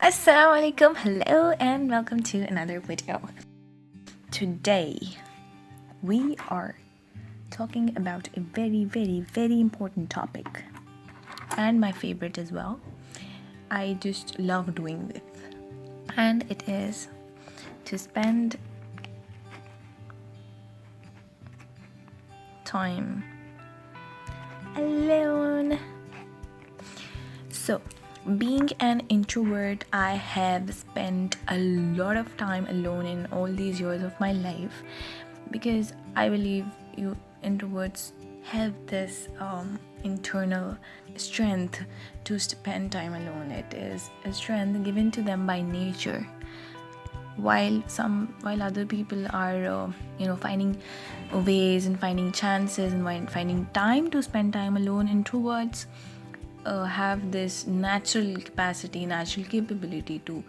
Assalamualaikum, hello and welcome to another video. Today we are talking about a very important topic and my favorite as well. I just love doing this, and it is to spend time alone. So, being an introvert, I have spent a lot of time alone in all these years of my life, because I believe you introverts have this internal strength to spend time alone. It is a strength given to them by nature. While other people are finding ways and finding chances and finding time to spend time alone, introverts have this natural capability to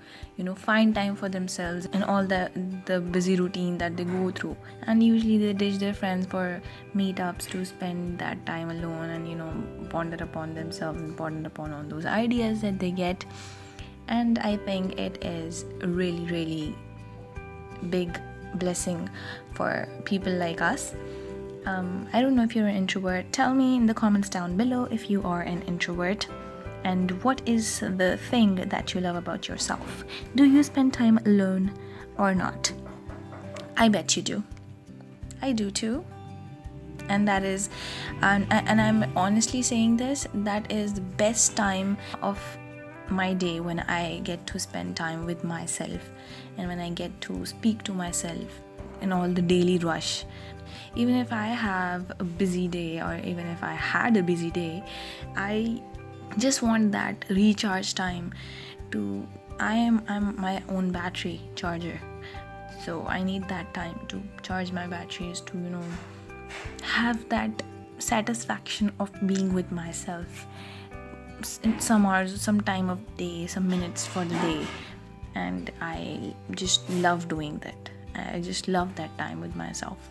find time for themselves and all the busy routine that they go through, and usually they ditch their friends for meetups to spend that time alone and ponder upon themselves and ponder upon all those ideas that they get. And I think it is a really big blessing for people like us. I don't know if you're an introvert. Tell me in the comments down below if you are an introvert, and what is the thing that you love about yourself. Do you spend time alone or not? I bet you do. I do too. And that is, and I'm honestly saying this, that is the best time of my day, when I get to spend time with myself and when I get to speak to myself in all the daily rush. Even if I have a busy day, or even if I had a busy day, I just want that recharge time to I'm my own battery charger. So I need that time to charge my batteries, to have that satisfaction of being with myself in some hours, some time of day, some minutes for the day. And I just love doing that. I just love that time with myself.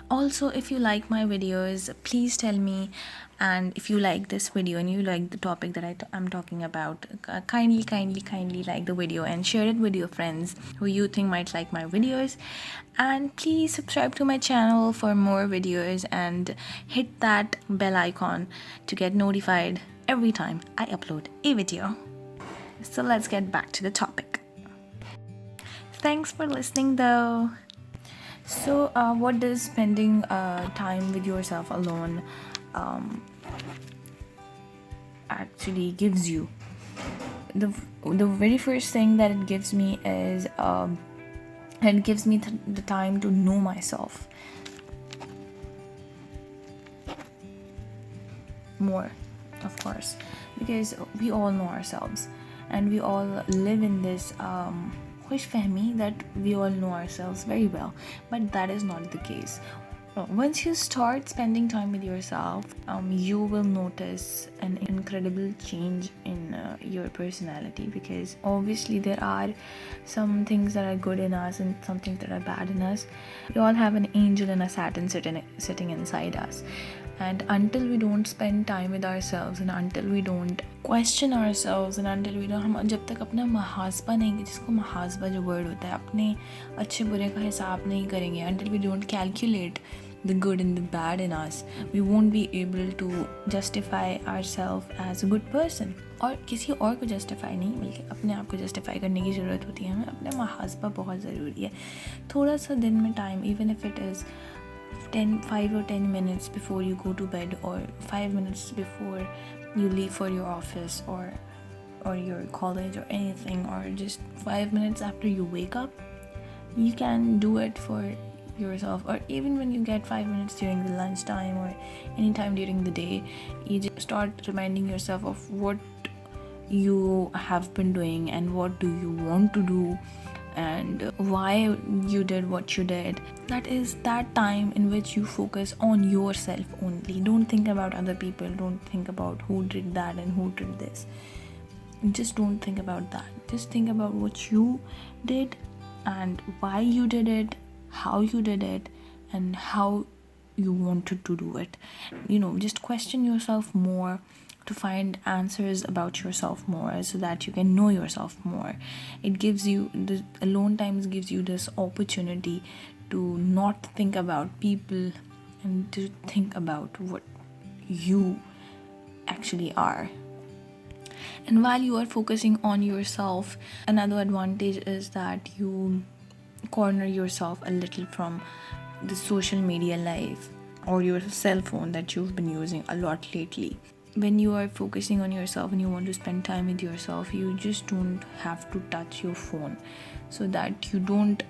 Also, if you like my videos, please tell me. And if you like this video and you like the topic that I'm talking about, kindly like the video and share it with your friends who you think might like my videos. And please subscribe to my channel for more videos and hit that bell icon to get notified every time I upload a video. So let's get back to the topic. Thanks for listening though. So what does spending time with yourself alone actually gives you? The very first thing that it gives me is it gives me the time to know myself more, of course, because we all know ourselves and we all live in this Fahmi that we all know ourselves very well, but that is not the case. Once you start spending time with yourself, you will notice an incredible change in your personality, because obviously there are some things that are good in us and some things that are bad in us. We all have an angel and a Saturn sitting inside us. And until we don't spend time with ourselves, and until we don't question ourselves, and until we don't, हम जब तक अपना मुहासबा नहीं, जिसको मुहासबा जो word होता है, अपने अच्छे बुरे का हिसाब नहीं करेंगे, until we don't calculate the good and the bad in us, we won't be able to justify ourselves as a good person. और किसी और को justify नहीं, बल्कि अपने आप को justify करने की ज़रूरत होती है. हमें अपना मुहासबा बहुत ज़रूरी है. थोड़ा सा दिन में time, even if it is 5 or 10 minutes before you go to bed, or 5 minutes before you leave for your office or your college or anything, or just 5 minutes after you wake up, you can do it for yourself. Or even when you get 5 minutes during the lunchtime or any time during the day, you just start reminding yourself of what you have been doing and what do you want to do and why you did what you did. That is that time in which you focus on yourself only. Don't think about other people. Don't think about who did that and who did this. Just don't think about that. Just think about what you did and why you did it, how you did it, and how you wanted to do it. Just question yourself more. to find answers about yourself more, so that you can know yourself more. It gives you the alone times gives you this opportunity to not think about people and to think about what you actually are. And while you are focusing on yourself, another advantage is that you corner yourself a little from the social media life or your cell phone that you've been using a lot lately. When you are focusing on yourself and you want to spend time with yourself, you just don't have to touch your phone, so that you don't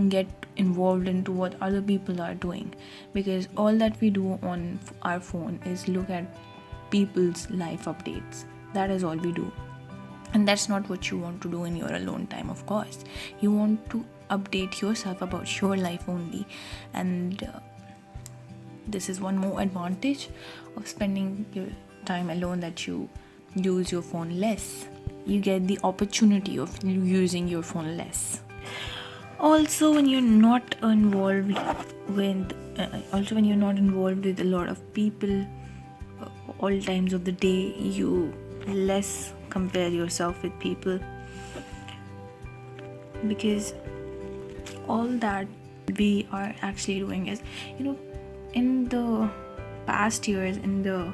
get involved into what other people are doing, because all that we do on our phone is look at people's life updates. That is all we do, and that's not what you want to do in your alone time. Of course, you want to update yourself about your life only. And this is one more advantage of spending your time alone, that you use your phone less. You get the opportunity of using your phone less. Also, when you're not involved with a lot of people all times of the day, you less compare yourself with people, because all that we are actually doing is, in the past years, in the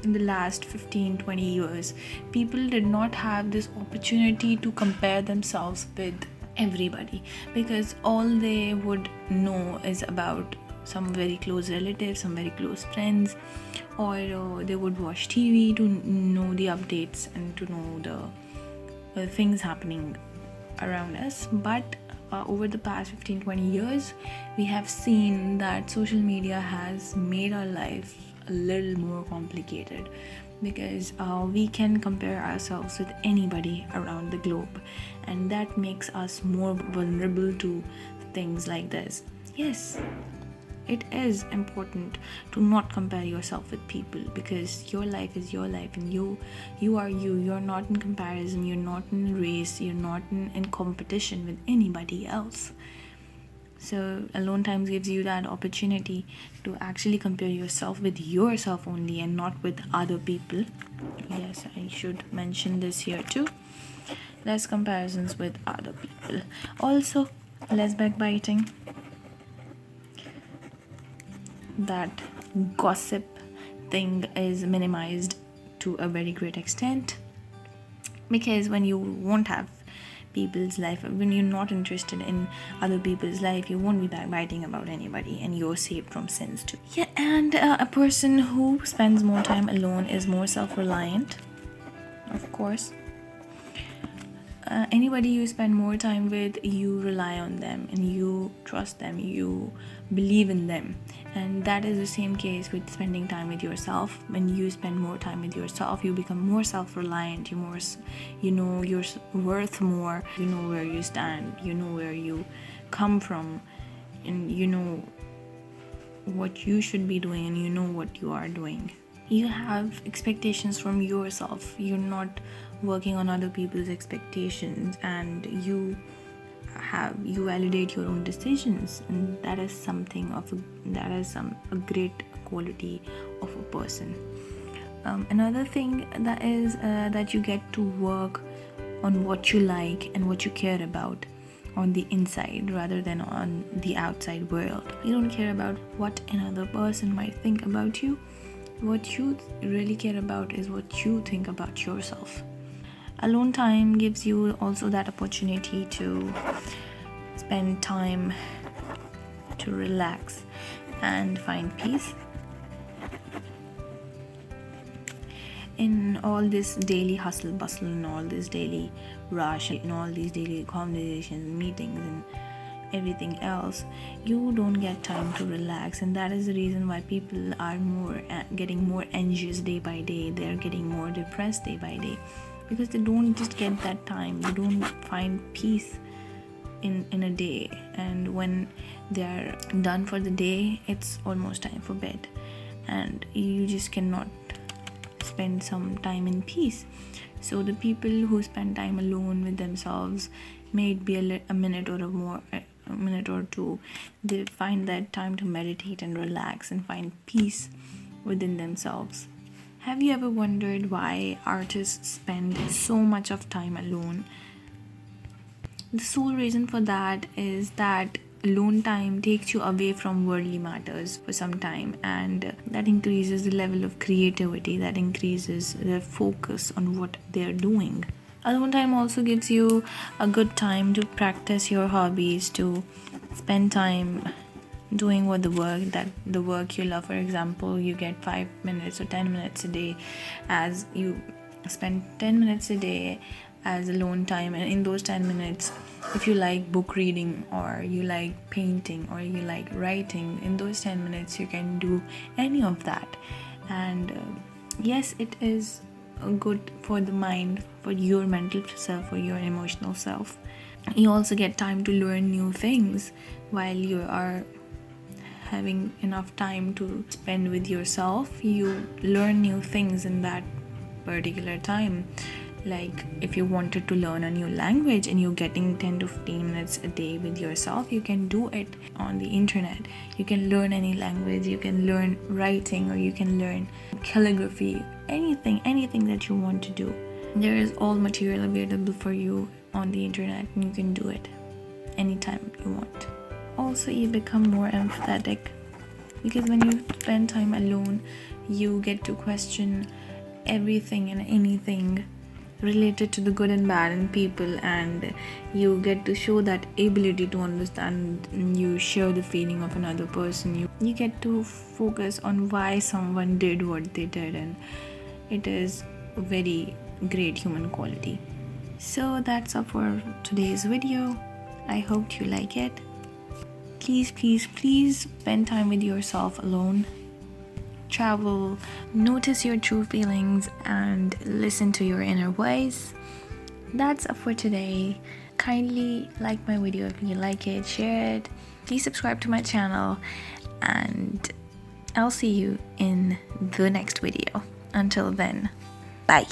last 15-20 years, people did not have this opportunity to compare themselves with everybody, because all they would know is about some very close relatives, some very close friends, or they would watch TV to know the updates and to know the things happening around us. But over the past 15-20 years, we have seen that social media has made our life a little more complicated, because we can compare ourselves with anybody around the globe, and that makes us more vulnerable to things like this. Yes, it is important to not compare yourself with people, because your life is your life, and you are you. You're not in comparison, you're not in a race, you're not in competition with anybody else. So alone times gives you that opportunity to actually compare yourself with yourself only, and not with other people. Yes, I should mention this here too. Less comparisons with other people. Also, less backbiting. That gossip thing is minimized to a very great extent, because when you won't have people's life, when you're not interested in other people's life, you won't be backbiting about anybody, and you're saved from sins too. Yeah, and a person who spends more time alone is more self-reliant, of course. Anybody you spend more time with, you rely on them and you trust them, you believe in them. And that is the same case with spending time with yourself. When you spend more time with yourself, you become more self-reliant. You know your worth more. You know where you stand. You know where you come from, and you know what you should be doing, and you know what you are doing. You have expectations from yourself. You're not working on other people's expectations, and you validate your own decisions, and that is a great quality of a person. Another thing that is that you get to work on what you like and what you care about on the inside rather than on the outside world. You don't care about what another person might think about you. What you really care about is what you think about yourself. Alone time gives you also that opportunity to spend time to relax and find peace. In all this daily hustle bustle and all this daily rush and all these daily conversations, meetings and everything else, you don't get time to relax, and that is the reason why people are getting more anxious day by day. They're getting more depressed day by day, because they don't just get that time. They don't find peace in a day, and when they're done for the day, it's almost time for bed, and you just cannot spend some time in peace. So the people who spend time alone with themselves, may it be a minute or two, they find that time to meditate and relax and find peace within themselves. Have you ever wondered why artists spend so much of time alone? The sole reason for that is that alone time takes you away from worldly matters for some time, and that increases the level of creativity, that increases their focus on what they're doing. Alone time also gives you a good time to practice your hobbies, to spend time doing what the work you love. For example, you get 5 minutes or 10 minutes a day, as you spend 10 minutes a day as alone time, and in those 10 minutes, if you like book reading or you like painting or you like writing, in those 10 minutes you can do any of that. And yes, it is good for the mind, for your mental self, for your emotional self. You also get time to learn new things while you are having enough time to spend with yourself. You learn new things in that particular time. Like if you wanted to learn a new language and you're getting 10 to 15 minutes a day with yourself, you can do it on the internet. You can learn any language, you can learn writing, or you can learn calligraphy, anything that you want to do. There is all material available for you on the internet, and you can do it anytime you want. Also, you become more empathetic, because when you spend time alone, you get to question everything and anything related to the good and bad in people, and you get to show that ability to understand. You share the feeling of another person. You get to focus on why someone did what they did, and it is a very great human quality. So that's all for today's video. I hope you like it. Please spend time with yourself alone. Travel, notice your true feelings, and listen to your inner voice. That's all for today. Kindly like my video if you like it, share it. Please subscribe to my channel, and I'll see you in the next video. Until then, bye.